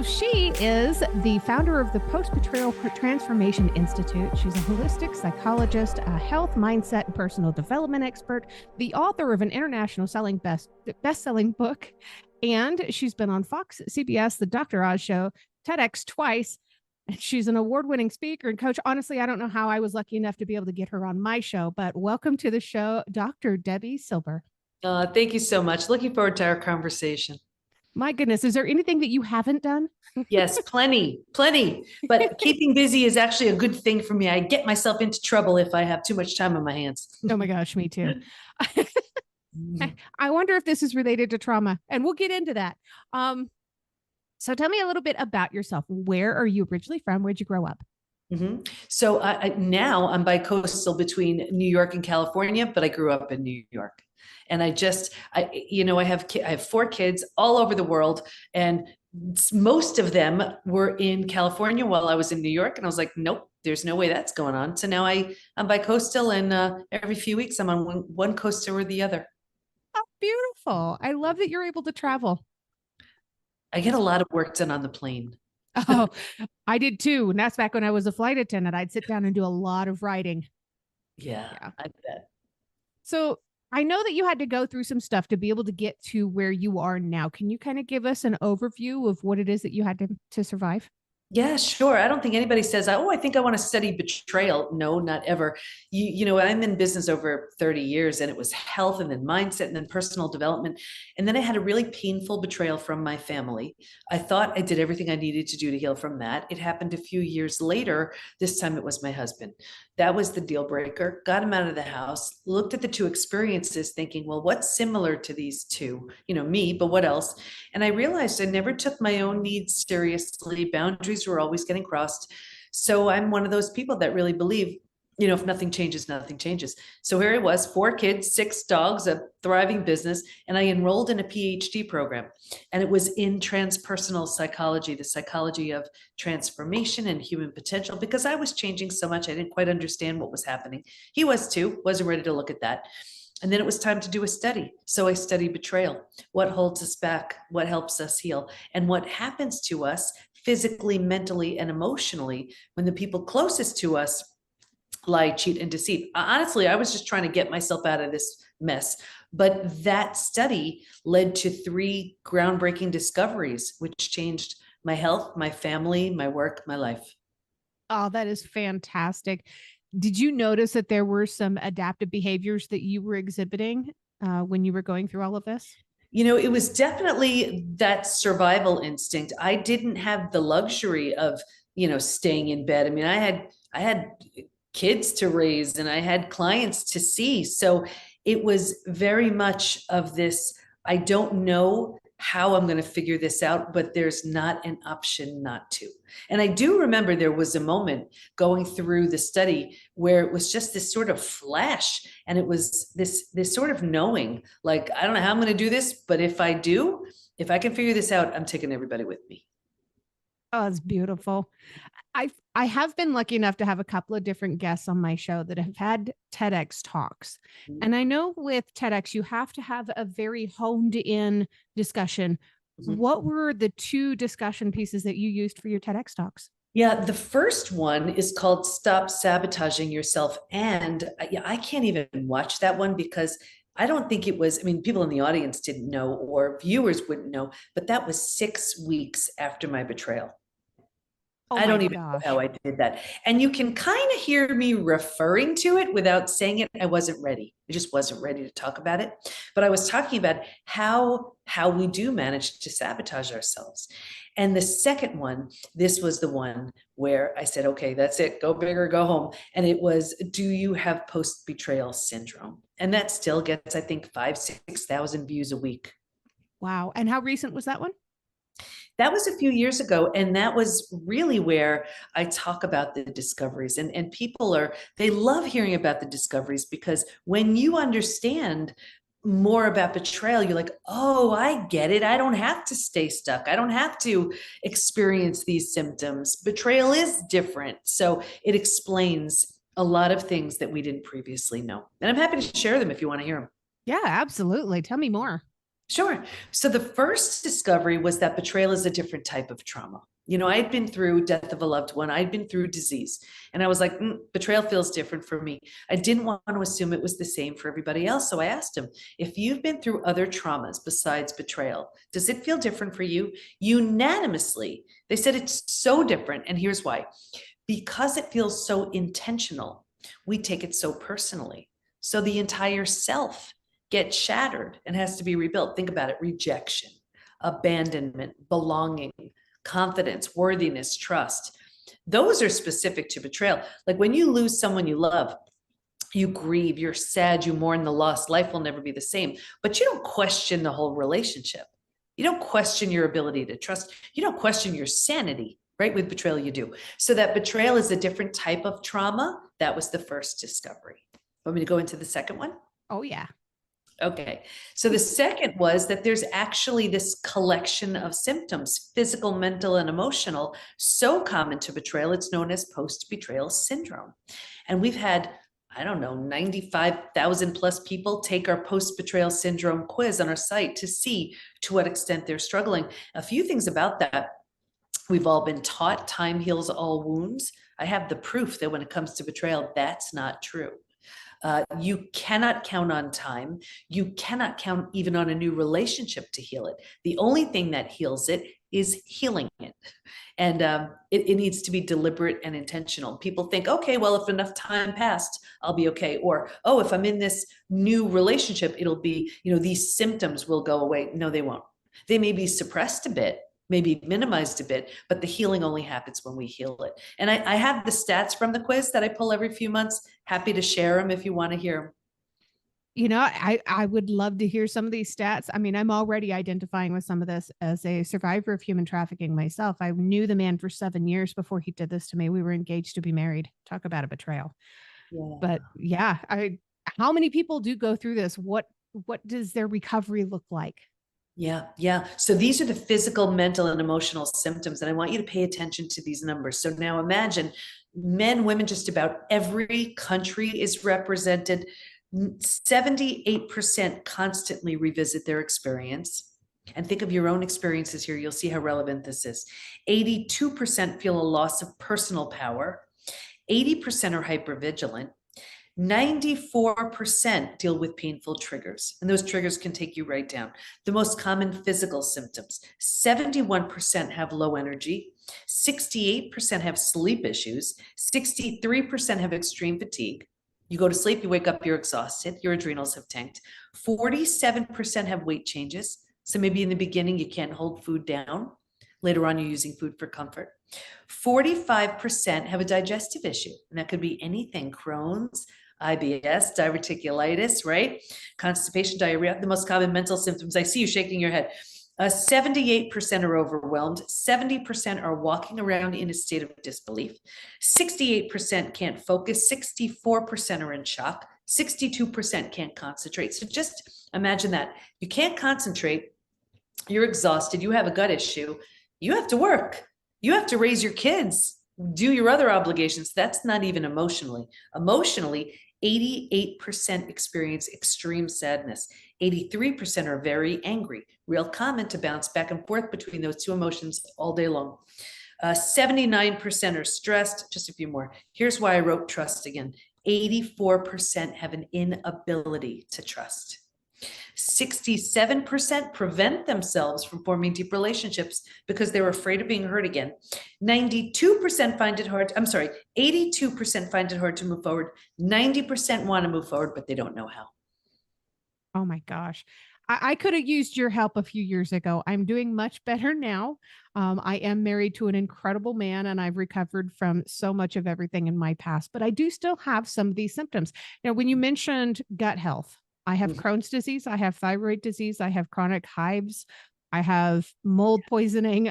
she is the founder of the Post-Betrayal Transformation Institute. She's a holistic psychologist, a health, mindset, and personal development expert, the author of an international best-selling book, and she's been on Fox, CBS, The Dr. Oz Show, TEDx twice. She's an award-winning speaker and coach. Honestly, I don't know how I was lucky enough to be able to get her on my show, but welcome to the show, Dr. Debi Silber. Thank you so much. Looking forward to our conversation. My goodness, is there anything that you haven't done? Yes, plenty. But keeping busy is actually a good thing for me. I get myself into trouble if I have too much time on my hands. Oh my gosh, me too. I wonder if this is related to trauma, and we'll get into that. So tell me a little bit about yourself. Where are you originally from? Where'd you grow up? So now I'm bicoastal between New York and California, but I grew up in New York. And I have 4 kids all over the world, and most of them were in California while I was in New York. And I was like, nope, there's no way that's going on. So now I'm bicoastal, and every few weeks I'm on one coast or the other. Oh, beautiful. I love that you're able to travel. I get a lot of work done on the plane. Oh, I did too. And that's back when I was a flight attendant. I'd sit down and do a lot of writing. Yeah. I bet. So I know that you had to go through some stuff to be able to get to where you are now. Can you kind of give us an overview of what it is that you had to survive? Yeah, sure. I don't think anybody says, oh, I think I want to study betrayal. No, not ever. I'm in business over 30 years, and it was health and then mindset and then personal development. And then I had a really painful betrayal from my family. I thought I did everything I needed to do to heal from that. It happened a few years later. This time it was my husband. That was the deal breaker. Got him out of the house, looked at the 2 experiences thinking, well, what's similar to these 2? Me, but what else? And I realized I never took my own needs seriously. Boundaries were always getting crossed. So I'm one of those people that really believe, if nothing changes, nothing changes. So here I was, 4 kids, 6 dogs, a thriving business, and I enrolled in a PhD program. And it was in transpersonal psychology, the psychology of transformation and human potential, because I was changing so much. I didn't quite understand what was happening. He was too, wasn't ready to look at that. And then it was time to do a study. So I studied betrayal. What holds us back? What helps us heal? And what happens to us physically, mentally, and emotionally when the people closest to us lie, cheat, and deceive. Honestly, I was just trying to get myself out of this mess. But that study led to 3 groundbreaking discoveries, which changed my health, my family, my work, my life. Oh, that is fantastic. Did you notice that there were some adaptive behaviors that you were exhibiting when you were going through all of this? It was definitely that survival instinct. I didn't have the luxury of, staying in bed. I mean, I had kids to raise, and I had clients to see. So it was very much of this, I don't know how I'm going to figure this out, but there's not an option not to. And I do remember there was a moment going through the study where it was just this sort of flash, and it was this sort of knowing, like, I don't know how I'm going to do this, but if I can figure this out, I'm taking everybody with me. Oh, it's beautiful. I have been lucky enough to have a couple of different guests on my show that have had TEDx talks. And I know with TEDx, you have to have a very honed in discussion. What were the 2 discussion pieces that you used for your TEDx talks? Yeah, the first one is called Stop Sabotaging Yourself. And I can't even watch that one because I don't think it was, people in the audience didn't know, or viewers wouldn't know, but that was 6 weeks after my betrayal. Oh, I don't even know how I did that. And you can kind of hear me referring to it without saying it. I wasn't ready. I just wasn't ready to talk about it. But I was talking about how we do manage to sabotage ourselves. And the second one, this was the one where I said, okay, that's it. Go big or go home. And it was, do you have post-betrayal syndrome? And that still gets, I think, 5,000-6,000 views a week. Wow. And how recent was that one? That was a few years ago. And that was really where I talk about the discoveries, and people they love hearing about the discoveries, because when you understand more about betrayal, you're like, oh, I get it. I don't have to stay stuck. I don't have to experience these symptoms. Betrayal is different. So it explains a lot of things that we didn't previously know. And I'm happy to share them if you want to hear them. Yeah, absolutely. Tell me more. Sure. So the first discovery was that betrayal is a different type of trauma. I'd been through death of a loved one, I'd been through disease, and I was like, betrayal feels different for me. I didn't want to assume it was the same for everybody else. So I asked him, if you've been through other traumas besides betrayal, does it feel different for you? Unanimously, they said it's so different. And here's why: because it feels so intentional, we take it so personally. So the entire self gets shattered and has to be rebuilt. Think about it: rejection, abandonment, belonging, confidence, worthiness, trust. Those are specific to betrayal. Like when you lose someone you love, you grieve, you're sad, you mourn the loss. Life will never be the same. But you don't question the whole relationship. You don't question your ability to trust. You don't question your sanity, right? With betrayal, you do. So that betrayal is a different type of trauma. That was the first discovery. Want me to go into the second one? Oh, yeah. Okay. So the second was that there's actually this collection of symptoms, physical, mental, and emotional, so common to betrayal. It's known as post-betrayal syndrome. And we've had, I don't know, 95,000 plus people take our post-betrayal syndrome quiz on our site to see to what extent they're struggling. A few things about that. We've all been taught time heals all wounds. I have the proof that when it comes to betrayal, that's not true. You cannot count on time. You cannot count even on a new relationship to heal it. The only thing that heals it is healing it. And it needs to be deliberate and intentional. People think, okay, well, if enough time passed, I'll be okay. Or, oh, if I'm in this new relationship, it'll be, these symptoms will go away. No, they won't. They may be suppressed a bit, maybe minimized a bit, but the healing only happens when we heal it. And I have the stats from the quiz that I pull every few months. Happy to share them if you want to hear them. I would love to hear some of these stats. I mean, I'm already identifying with some of this as a survivor of human trafficking myself. I knew the man for 7 years before he did this to me. We were engaged to be married. Talk about a betrayal. Yeah. But yeah, how many people do go through this? What does their recovery look like? Yeah, yeah. So these are the physical, mental, and emotional symptoms. And I want you to pay attention to these numbers. So now imagine men, women, just about every country is represented. 78% constantly revisit their experience. And think of your own experiences here. You'll see how relevant this is. 82% feel a loss of personal power. 80% are hypervigilant. 94% deal with painful triggers, and those triggers can take you right down. The most common physical symptoms: 71% have low energy, 68% have sleep issues, 63% have extreme fatigue. You go to sleep, you wake up, you're exhausted, your adrenals have tanked. 47% have weight changes. So maybe in the beginning, you can't hold food down. Later on, you're using food for comfort. 45% have a digestive issue, and that could be anything: Crohn's, IBS, diverticulitis, right? Constipation, diarrhea. The most common mental symptoms. I see you shaking your head. 78% are overwhelmed. 70% are walking around in a state of disbelief. 68% can't focus. 64% are in shock. 62% can't concentrate. So just imagine that. You can't concentrate. You're exhausted. You have a gut issue. You have to work. You have to raise your kids, do your other obligations. That's not even emotionally. Emotionally, 88% experience extreme sadness. 83% are very angry. Real common to bounce back and forth between those two emotions all day long. 79% are stressed. Just a few more. Here's why I wrote trust again. 84% have an inability to trust. 67% prevent themselves from forming deep relationships because they're afraid of being hurt again. 92% find it hard. I'm sorry, 82% find it hard to move forward. 90% want to move forward, but they don't know how. Oh my gosh. I could have used your help a few years ago. I'm doing much better now. I am married to an incredible man, and I've recovered from so much of everything in my past, but I do still have some of these symptoms. Now, when you mentioned gut health, I have Crohn's disease, I have thyroid disease, I have chronic hives, I have mold poisoning.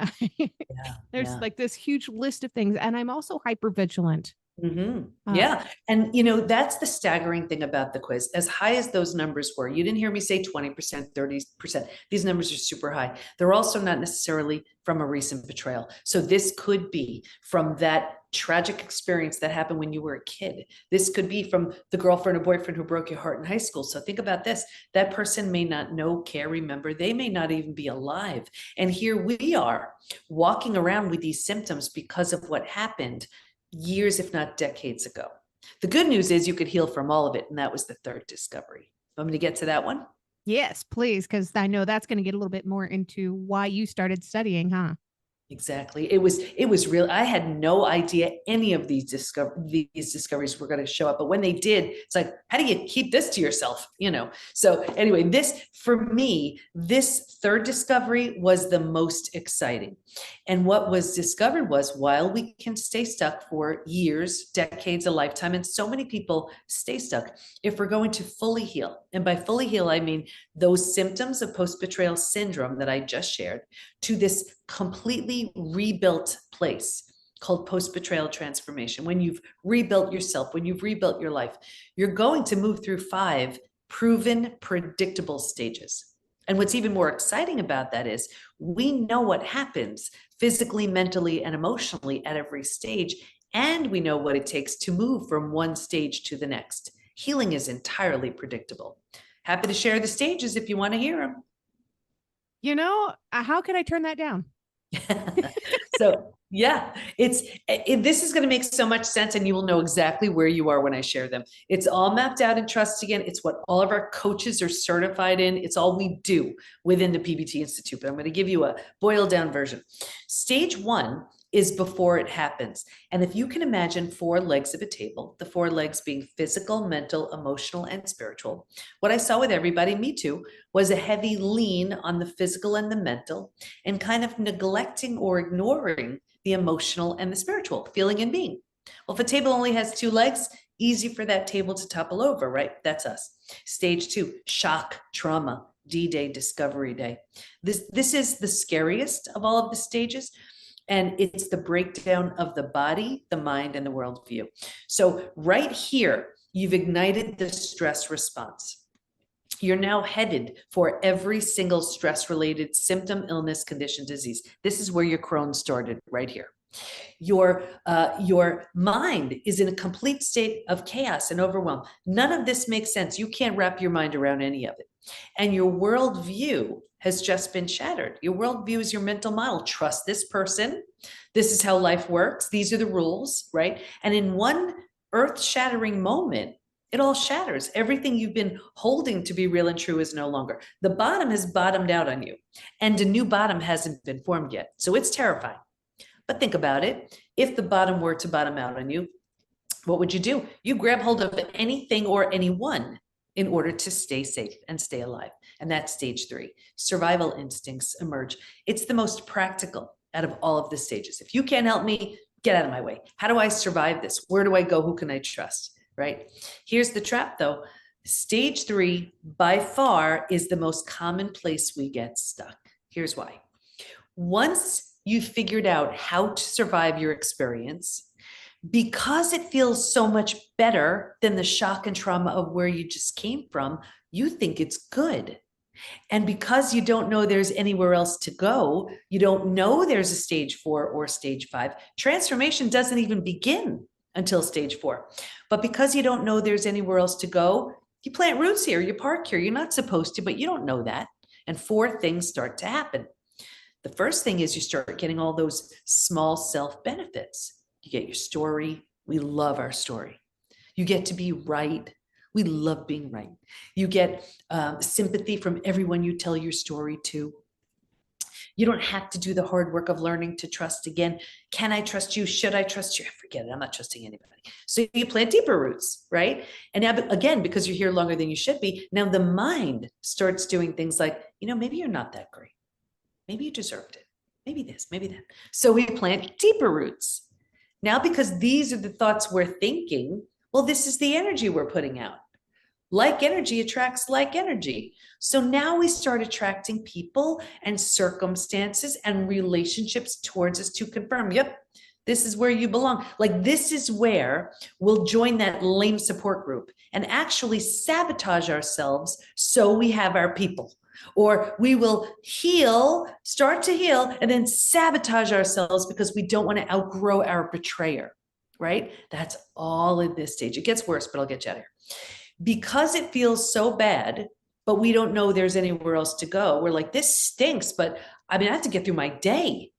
There's like this huge list of things. And I'm also hypervigilant. Uh, Yeah. And, that's the staggering thing about the quiz. As high as those numbers were, you didn't hear me say 20%, 30%. These numbers are super high. They're also not necessarily from a recent betrayal. So this could be from that tragic experience that happened when you were a kid. This could be from the girlfriend or boyfriend who broke your heart in high school. So think about this. That person may not know, care, remember. They may not even be alive. And here we are walking around with these symptoms because of what happened years, if not decades ago. The good news is you could heal from all of it. And that was the third discovery. Want me to get to that one? yes, please, because I know that's going to get a little bit more into why you started studying, huh? Exactly. It was real. I had no idea any of these discoveries were going to show up. But when they did, it's like, how do you keep this to yourself? So anyway, this for me, this third discovery was the most exciting. And what was discovered was while we can stay stuck for years, decades, a lifetime, and so many people stay stuck, if we're going to fully heal, and by fully heal, I mean those symptoms of post-betrayal syndrome that I just shared, to this completely rebuilt place called post-betrayal transformation. When you've rebuilt yourself, when you've rebuilt your life, you're going to move through 5 proven, predictable stages. And what's even more exciting about that is we know what happens physically, mentally, and emotionally at every stage, and we know what it takes to move from one stage to the next. Healing is entirely predictable. Happy to share the stages if you want to hear them. How can I turn that down? So yeah, this is going to make so much sense, and you will know exactly where you are when I share them. It's all mapped out in Trust Again. It's what all of our coaches are certified in. It's all we do within the PBT Institute. But I'm going to give you a boiled down version. Stage 1 is before it happens. And if you can imagine 4 legs of a table, the 4 legs being physical, mental, emotional, and spiritual, what I saw with everybody, me too, was a heavy lean on the physical and the mental, and kind of neglecting or ignoring the emotional and the spiritual, feeling and being. Well, if a table only has 2 legs, easy for that table to topple over, right? That's us. Stage 2, shock, trauma, D-Day, Discovery Day. This is the scariest of all of the stages. And it's the breakdown of the body, the mind, and the worldview. So right here, you've ignited the stress response. You're now headed for every single stress-related symptom, illness, condition, disease. This is where your Crohn started, right here. Your mind is in a complete state of chaos and overwhelm. None of this makes sense. You can't wrap your mind around any of it. And your worldview has just been shattered. Your worldview is your mental model. Trust this person. This is how life works. These are the rules, right? And in one earth-shattering moment, it all shatters. Everything you've been holding to be real and true is no longer. The bottom has bottomed out on you, and a new bottom hasn't been formed yet. So it's terrifying. But think about it. If the bottom were to bottom out on you, what would you do? You grab hold of anything or anyone in order to stay safe and stay alive. And that's stage 3. Survival instincts emerge. It's the most practical out of all of the stages. If you can't help me, get out of my way. How do I survive this? Where do I go? Who can I trust? Right? Here's the trap though. Stage 3 by far is the most common place we get stuck. Here's why. Once you've figured out how to survive your experience, because it feels so much better than the shock and trauma of where you just came from, you think it's good. And because you don't know there's anywhere else to go, you don't know there's a stage 4 or stage 5, transformation doesn't even begin until stage 4. But because you don't know there's anywhere else to go, you plant roots here, you park here. You're not supposed to, but you don't know that. And 4 things start to happen. The first thing is you start getting all those small self benefits. You get your story. We love our story. You get to be right. We love being right. You get sympathy from everyone you tell your story to. You don't have to do the hard work of learning to trust again. Can I trust you? Should I trust you? Forget it. I'm not trusting anybody. So you plant deeper roots, right? And now, again, because you're here longer than you should be, now the mind starts doing things like, maybe you're not that great. Maybe you deserved it. Maybe this, maybe that. So we plant deeper roots. Now, because these are the thoughts we're thinking, well, this is the energy we're putting out. Like energy attracts like energy. So now we start attracting people and circumstances and relationships towards us to confirm, yep, This is where you belong. Like, this is where we'll join that lame support group and actually sabotage ourselves so we have our people. Or we will heal, start to heal, and then sabotage ourselves because we don't want to outgrow our betrayer, right? That's all in this stage. It gets worse, but I'll get you out of here. Because it feels so bad, but we don't know there's anywhere else to go. We're like, this stinks, but I mean, I have to get through my day.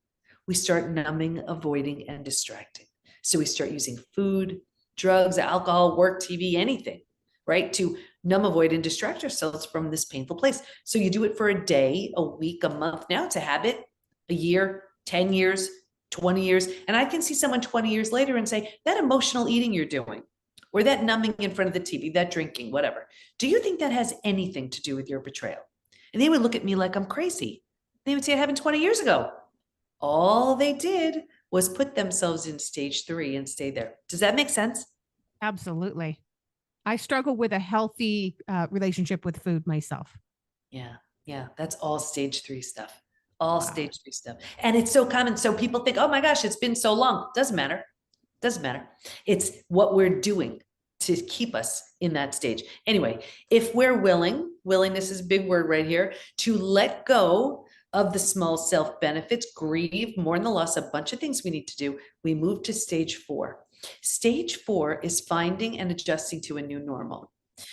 We start numbing, avoiding, and distracting. So we start using food, drugs, alcohol, work, TV, anything, right? To numb, avoid, and distract ourselves from this painful place. So you do it for a day, a week, a month. Now it's a habit, a year, 10 years, 20 years. And I can see someone 20 years later and say, that emotional eating you're doing, or that numbing in front of the TV, that drinking, whatever. Do you think that has anything to do with your betrayal? And they would look at me like I'm crazy. They would say it happened 20 years ago. All they did was put themselves in stage 3 and stay there. Does that make sense? Absolutely. I struggle with a healthy relationship with food myself. Yeah. Yeah. That's all stage 3 stuff. All stage 3 stuff. And it's so common. So people think, oh my gosh, it's been so long. Doesn't matter. Doesn't matter. It's what we're doing to keep us in that stage. Anyway, if we're willing, willingness is a big word right here, to let go of the small self benefits, grieve, mourn the loss, a bunch of things we need to do, we move to stage 4. Stage 4 is finding and adjusting to a new normal.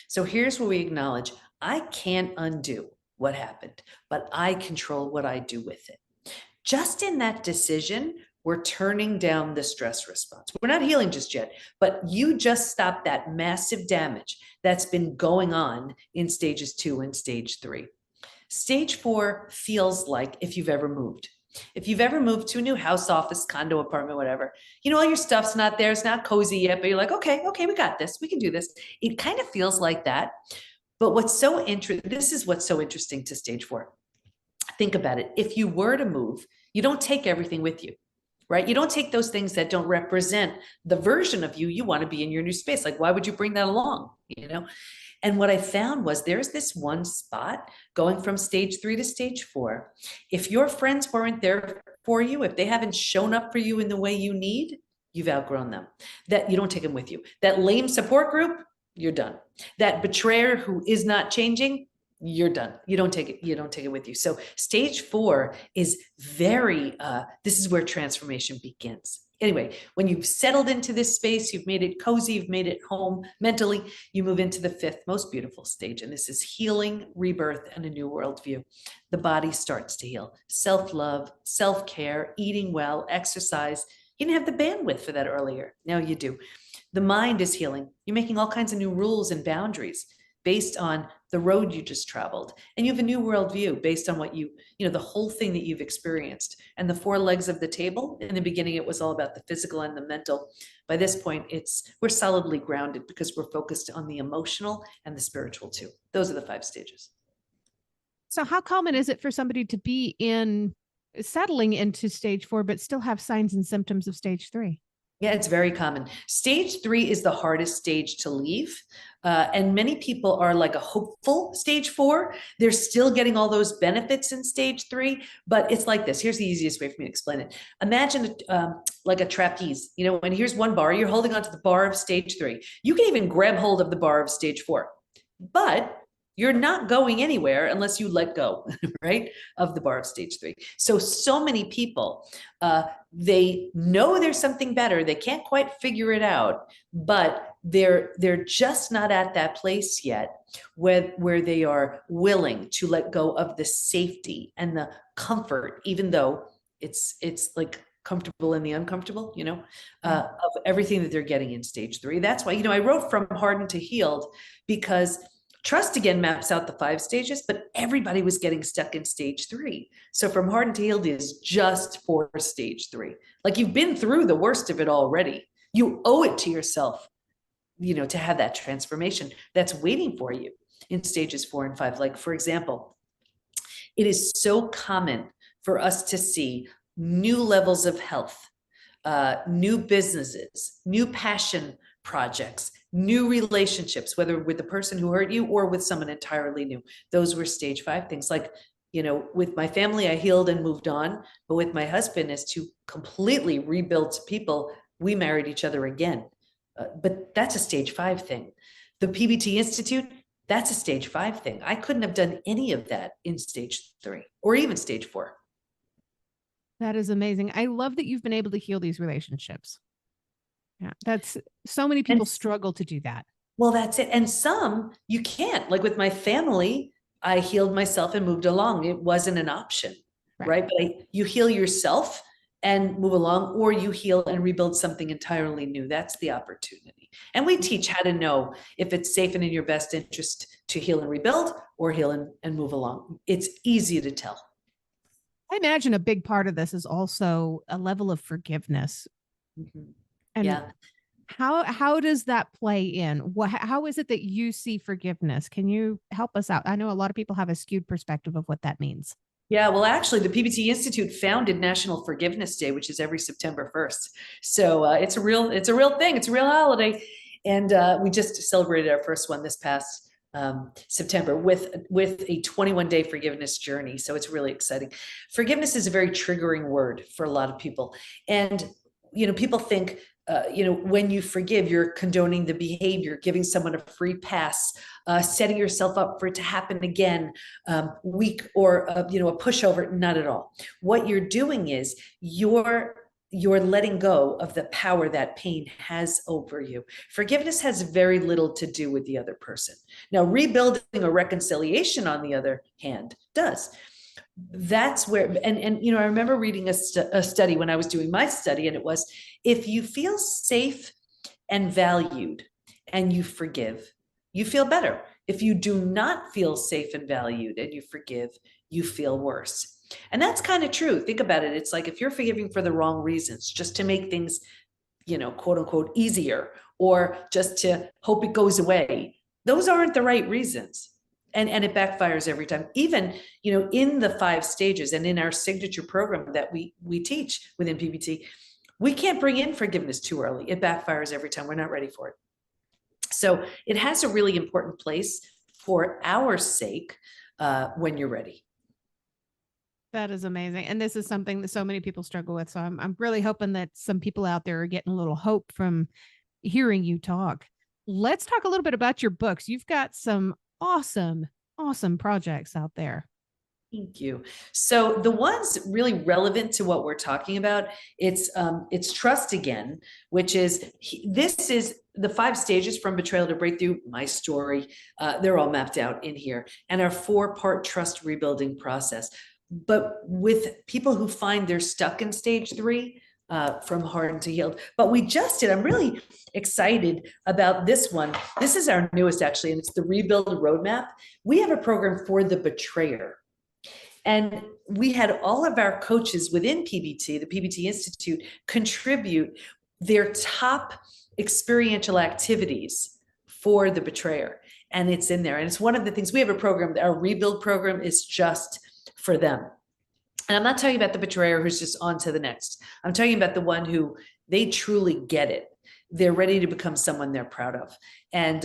So here's where we acknowledge, I can't undo what happened, but I control what I do with it. Just in that decision, we're turning down the stress response. We're not healing just yet, but you just stopped that massive damage that's been going on in stages 2 and stage 3. Stage 4 feels like if you've ever moved. If you've ever moved to a new house, office, condo, apartment, whatever, you know, all your stuff's not there. It's not cozy yet, but you're like, okay, we got this. We can do this. It kind of feels like that. But what's so interesting, this is what's so interesting to stage 4. Think about it. If you were to move, you don't take everything with you, right? You don't take those things that don't represent the version of you you want to be in your new space. Like, why would you bring that along? You know? And what I found was there's this one spot going from stage 3 to stage 4. If your friends weren't there for you, if they haven't shown up for you in the way you need, you've outgrown them. That you don't take them with you. That lame support group, you're done. That betrayer who is not changing, you're done. You don't take it with you. So stage 4 is very, this is where transformation begins. Anyway, when you've settled into this space, you've made it cozy, you've made it home mentally, you move into the 5th most beautiful stage. And this is healing, rebirth, and a new worldview. The body starts to heal. Self-love, self-care, eating well, exercise. You didn't have the bandwidth for that earlier. Now you do. The mind is healing. You're making all kinds of new rules and boundaries based on the road you just traveled. And you have a new worldview based on what the whole thing that you've experienced. And the 4 legs of the table, in the beginning, it was all about the physical and the mental. By this point, we're solidly grounded because we're focused on the emotional and the spiritual too. Those are the 5 stages. So how common is it for somebody to be settling into stage 4, but still have signs and symptoms of stage 3? Yeah, it's very common. Stage 3 is the hardest stage to leave. And many people are like a hopeful stage 4. They're still getting all those benefits in stage 3, but it's like this. Here's the easiest way for me to explain it. Imagine like a trapeze, and here's one bar. You're holding onto the bar of stage 3. You can even grab hold of the bar of stage 4, but you're not going anywhere unless you let go, right, of the bar of stage 3. So many people, they know there's something better. They can't quite figure it out, but they're just not at that place yet where they are willing to let go of the safety and the comfort, even though it's like comfortable in the uncomfortable, of everything that they're getting in stage 3. That's why, I wrote From Hardened to Healed, because Trust again maps out the 5 stages, but everybody was getting stuck in stage 3. So From Hardened to Healed is just for stage 3. Like, you've been through the worst of it already. You owe it to yourself, to have that transformation that's waiting for you in stages 4 and 5. Like, for example, it is so common for us to see new levels of health, new businesses, new passion projects, new relationships, whether with the person who hurt you or with someone entirely new. Those were stage 5 things, like with my family, I healed and moved on, but with my husband, as to completely rebuild people, we married each other again. But that's a stage 5 thing. The PBT Institute, that's a stage 5 thing. I couldn't have done any of that in stage 3 or even stage 4. That is amazing. I love that you've been able to heal these relationships. Yeah, that's so many people struggle to do that. Well, that's it. And some you can't. Like with my family, I healed myself and moved along. It wasn't an option, right? But you heal yourself and move along, or you heal and rebuild something entirely new. That's the opportunity. And we teach how to know if it's safe and in your best interest to heal and rebuild, or heal and move along. It's easy to tell. I imagine a big part of this is also a level of forgiveness. Mm-hmm. And yeah. How does that play in? How is it that you see forgiveness? Can you help us out? I know a lot of people have a skewed perspective of what that means. Yeah, well, actually, the PBT Institute founded National Forgiveness Day, which is every September 1st. So it's a real thing. It's a real holiday, and we just celebrated our first one this past September with a 21-day forgiveness journey. So it's really exciting. Forgiveness is a very triggering word for a lot of people, and people think, when you forgive, you're condoning the behavior, giving someone a free pass, setting yourself up for it to happen again, weak, or a pushover. Not at all. What you're doing is you're letting go of the power that pain has over you. Forgiveness has very little to do with the other person. Now, rebuilding or reconciliation, on the other hand, does. That's where, and I remember reading a study when I was doing my study, and it was, if you feel safe and valued and you forgive, you feel better. If you do not feel safe and valued and you forgive, you feel worse. And that's kind of true. Think about it. It's like if you're forgiving for the wrong reasons, just to make things, quote unquote, easier, or just to hope it goes away, those aren't the right reasons. And it backfires every time. Even, in the 5 stages and in our signature program that we teach within PBT, we can't bring in forgiveness too early. It backfires every time. We're not ready for it. So it has a really important place for our sake when you're ready. That is amazing. And this is something that so many people struggle with. So I'm really hoping that some people out there are getting a little hope from hearing you talk. Let's talk a little bit about your books. You've got some awesome projects out there. Thank you. So the ones really relevant to what we're talking about, it's Trust Again, which is, this is the 5 stages from betrayal to breakthrough, my story. They're all mapped out in here, and our 4-part trust rebuilding process. But with people who find they're stuck in stage 3, from hardened to healed. But we just did, I'm really excited about this one. This is our newest, actually, and it's the Rebuild Roadmap. We have a program for the betrayer. And we had all of our coaches within PBT, the PBT Institute, contribute their top experiential activities for the betrayer. And it's in there. And it's one of the things, we have a program, our Rebuild program is just for them. And I'm not talking about the betrayer who's just on to the next. I'm talking about the one who they truly get it. They're ready to become someone they're proud of. And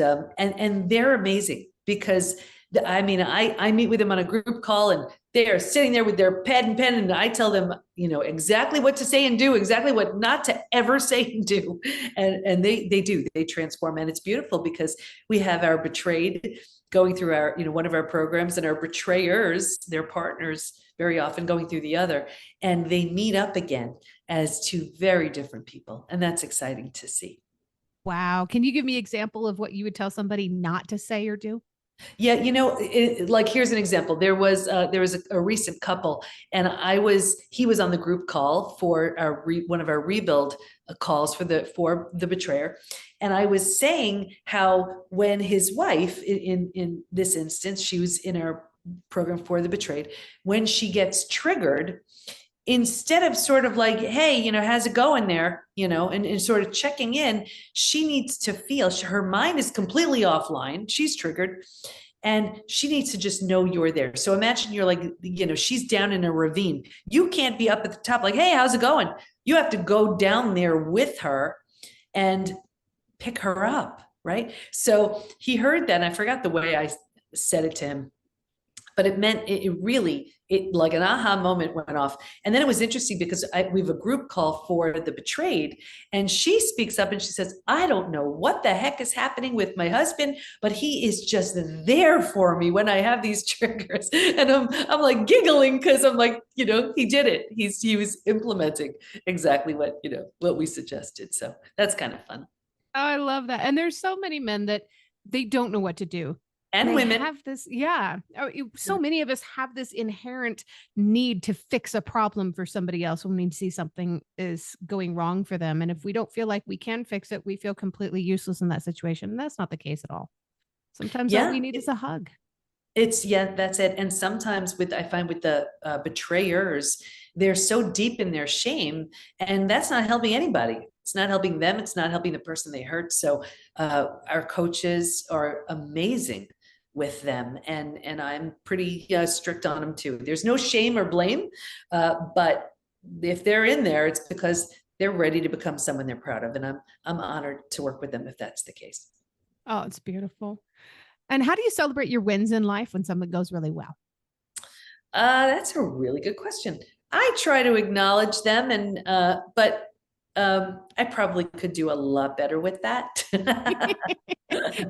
they're amazing, because I meet with them on a group call, and they're sitting there with their pad and pen, and I tell them, exactly what to say and do, exactly what not to ever say and do. And they transform. And it's beautiful, because we have our betrayed going through our, one of our programs, and our betrayers, their partners, very often going through the other, and they meet up again as 2 very different people. And that's exciting to see. Wow. Can you give me an example of what you would tell somebody not to say or do? Yeah, like, here's an example. There was a recent couple, and he was on the group call for one of our rebuild calls for the betrayer, and I was saying how when his wife, in this instance, she was in our program for the betrayed, when she gets triggered, instead of sort of like, hey, how's it going there, and sort of checking in, she needs to feel her mind is completely offline. She's triggered, and she needs to just know you're there. So imagine you're like, she's down in a ravine. You can't be up at the top like, hey, how's it going? You have to go down there with her and pick her up, right? So he heard that, and I forgot the way I said it to him, but it meant it really, like an aha moment went off. And then it was interesting because we have a group call for the betrayed, and she speaks up and she says, I don't know what the heck is happening with my husband, but he is just there for me when I have these triggers. And I'm like giggling because I'm like, he did it. He was implementing exactly what we suggested. So that's kind of fun. Oh, I love that. And there's so many men that they don't know what to do. And they women have this, so many of us have this inherent need to fix a problem for somebody else when we see something is going wrong for them. And if we don't feel like we can fix it, we feel completely useless in that situation. And that's not the case at all. Sometimes all we need is a hug. That's it. And sometimes I find with the betrayers, they're so deep in their shame, and that's not helping anybody. It's not helping them. It's not helping the person they hurt. So our coaches are amazing with them, and I'm pretty strict on them too. There's no shame or blame, but if they're in there, it's because they're ready to become someone they're proud of, and I'm honored to work with them if that's the case. Oh, it's beautiful. And how do you celebrate your wins in life when something goes really well? That's a really good question. I try to acknowledge them, but I probably could do a lot better with that.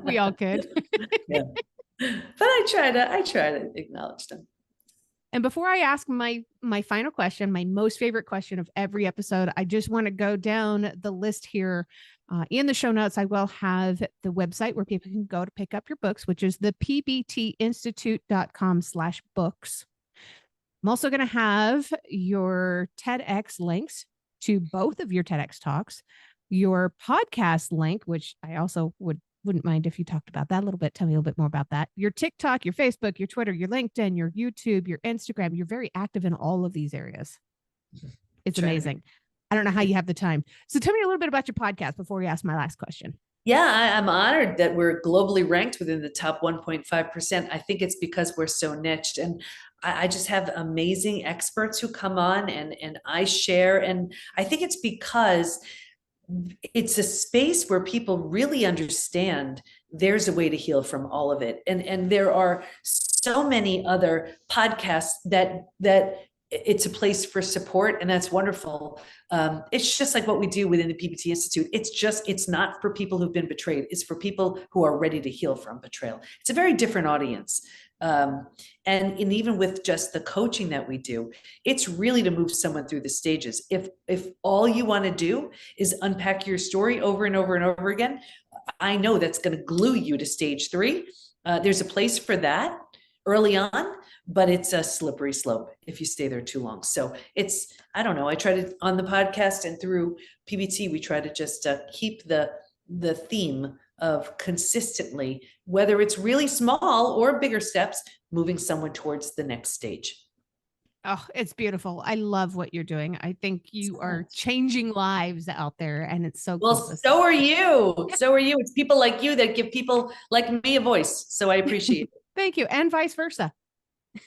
We all could. Yeah. But I try to acknowledge them. And before I ask my final question, my most favorite question of every episode, I just want to go down the list here. In the show notes, I will have the website where people can go to pick up your books, which is the pbtinstitute.com/books. I'm also going to have your TEDx links to both of your TEDx talks, your podcast link, which I also wouldn't mind if you talked about that a little bit. Tell me a little bit more about that. Your TikTok, your Facebook, your Twitter, your LinkedIn, your YouTube, your Instagram. You're very active in all of these areas. It's amazing. I don't know how you have the time. So tell me a little bit about your podcast before we ask my last question. Yeah, I'm honored that we're globally ranked within the top 1.5%. I think it's because we're so niched, and I just have amazing experts who come on and I share. And I think it's because it's a space where people really understand there's a way to heal from all of it. And there are so many other podcasts that it's a place for support, and that's wonderful. It's just like what we do within the PBT Institute. It's not for people who've been betrayed. It's for people who are ready to heal from betrayal. It's a very different audience. And even with just the coaching that we do, it's really to move someone through the stages. If all you want to do is unpack your story over and over and over again, I know that's going to glue you to stage 3. There's a place for that early on, but it's a slippery slope if you stay there too long. So I don't know. I try to, on the podcast and through PBT, we try to just keep the theme of consistently, whether it's really small or bigger steps, moving someone towards the next stage. Oh, it's beautiful. I love what you're doing. I think you are changing lives out there, and it's so cool. Well, so are you. So are you. It's people like you that give people like me a voice. So I appreciate it. Thank you. And vice versa.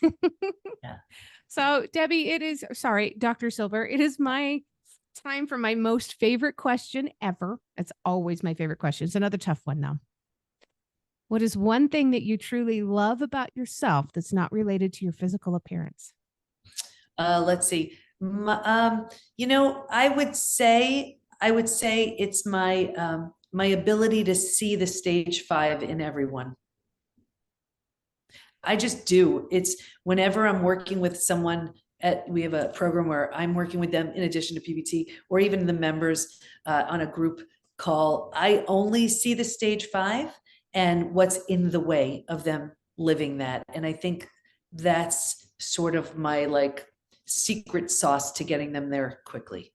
Yeah. So Debbie, Dr. Silber, it is my time for my most favorite question ever. It's always my favorite question. It's another tough one now. What is one thing that you truly love about yourself that's not related to your physical appearance? Let's see. I would say it's my ability to see the stage 5 in everyone. I just do. It's whenever I'm working with someone we have a program where I'm working with them in addition to PBT, or even the members on a group call, I only see the stage 5 and what's in the way of them living that. And I think that's sort of my secret sauce to getting them there quickly.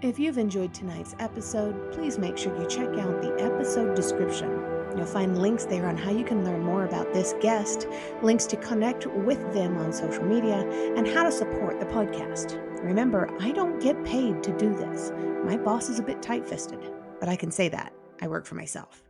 If you've enjoyed tonight's episode, please make sure you check out the episode description. You'll find links there on how you can learn more about this guest, links to connect with them on social media, and how to support the podcast. Remember, I don't get paid to do this. My boss is a bit tight-fisted, but I can say that. I work for myself.